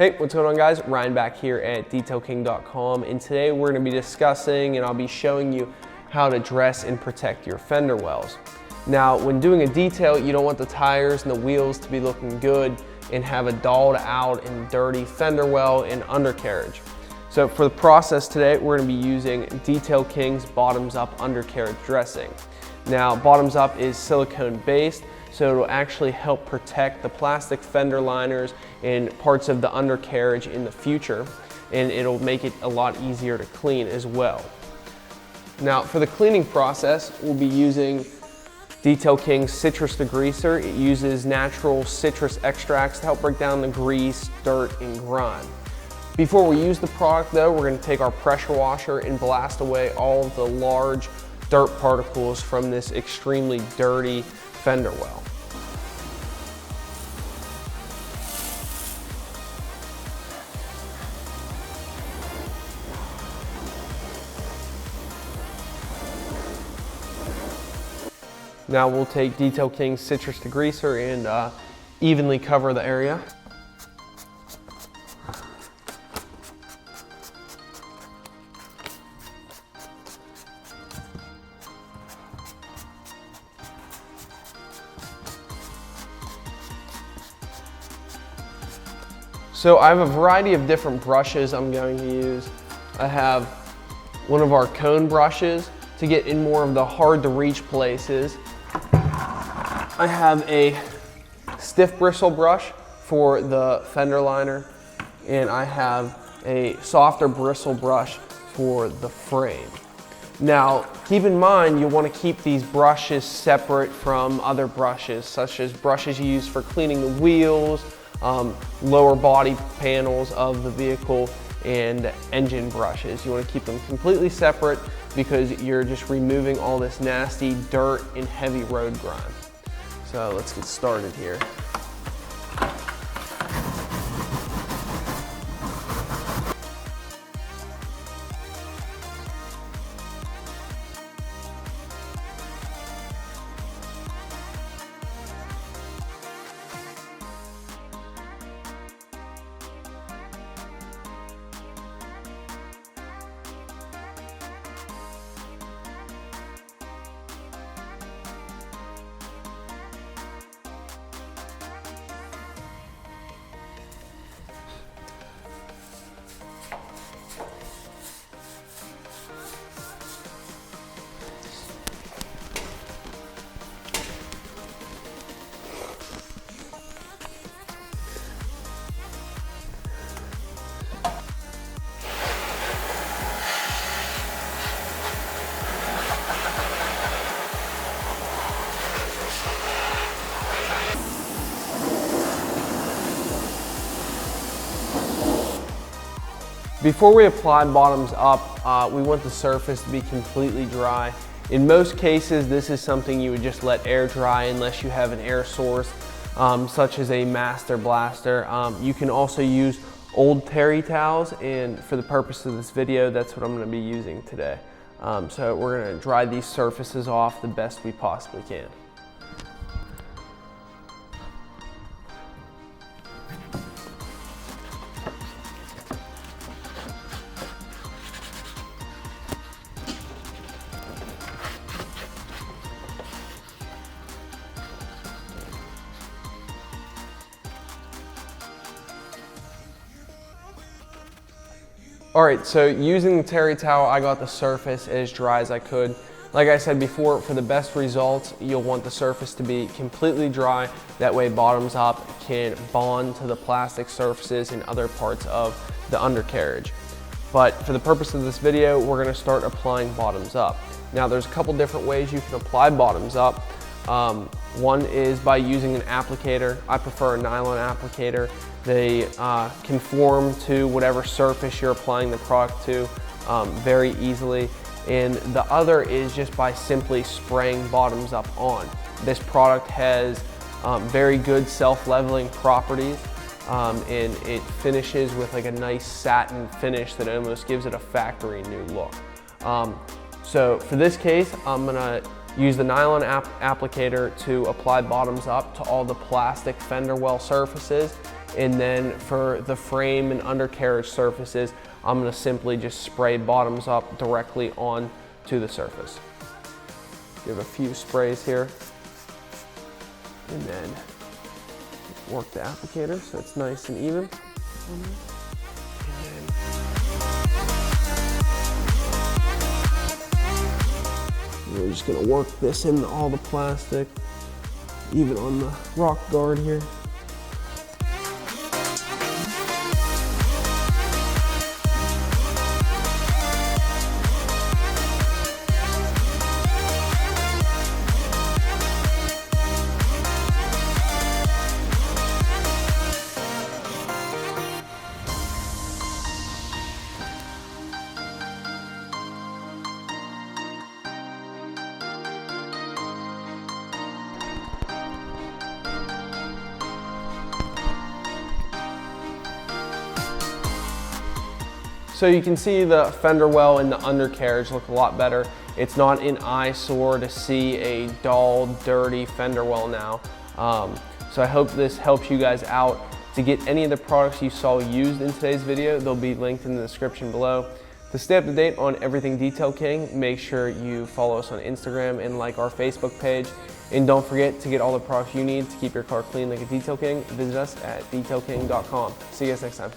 Hey, what's going on guys? Ryan back here at detailking.com, and today we're going to be discussing and I'll be showing you how to dress and protect your fender wells. Now, when doing a detail, you don't want the tires and the wheels to be looking good and have a dulled out and dirty fender well and undercarriage. So for the process today, we're going to be using Detail King's Bottoms Up Undercarriage Dressing. Now, Bottoms Up is silicone based, so it'll actually help protect the plastic fender liners and parts of the undercarriage in the future, and it'll make it a lot easier to clean as well. Now, for the cleaning process, we'll be using Detail King's Citrus Degreaser. It uses natural citrus extracts to help break down the grease, dirt, and grime. Before we use the product though, we're going to take our pressure washer and blast away all of the large dirt particles from this extremely dirty fender well. Now we'll take Detail King's Citrus Degreaser and evenly cover the area. So I have a variety of different brushes I'm going to use. I have one of our cone brushes to get in more of the hard to reach places. I have a stiff bristle brush for the fender liner, and I have a softer bristle brush for the frame. Now, keep in mind you'll want to keep these brushes separate from other brushes, such as brushes you use for cleaning the wheels, lower body panels of the vehicle, and engine brushes. You want to keep them completely separate because you're just removing all this nasty dirt and heavy road grime. So let's get started here. Before we apply bottoms up, we want the surface to be completely dry. In most cases, this is something you would just let air dry unless you have an air source, such as a master blaster. You can also use old terry towels, and for the purpose of this video, that's what I'm going to be using today. So we're going to dry these surfaces off the best we possibly can. All right, so using the terry towel, I got the surface as dry as I could. Like I said before, for the best results, you'll want the surface to be completely dry. That way Bottoms Up can bond to the plastic surfaces and other parts of the undercarriage. But for the purpose of this video, we're gonna start applying Bottoms Up. Now there's a couple different ways you can apply Bottoms Up. One is by using an applicator. I prefer a nylon applicator. They conform to whatever surface you're applying the product to very easily. And the other is just by simply spraying Bottoms Up on. This product has very good self-leveling properties, and it finishes with like a nice satin finish that almost gives it a factory new look. So for this case, I'm gonna use the nylon applicator to apply Bottoms Up to all the plastic fender well surfaces, And then for the frame and undercarriage surfaces, I'm gonna simply just spray bottoms up directly onto the surface. Give a few sprays here, and then work the applicator so it's nice and even. We're just gonna work this into all the plastic, even on the rock guard here. So you can see the fender well and the undercarriage look a lot better. It's not an eyesore to see a dull, dirty fender well now. So I hope this helps you guys out. To get any of the products you saw used in today's video, they'll be linked in the description below. To stay up to date on everything Detail King, make sure you follow us on Instagram and like our Facebook page. And don't forget to get all the products you need to keep your car clean like a Detail King. Visit us at detailking.com. See you guys next time.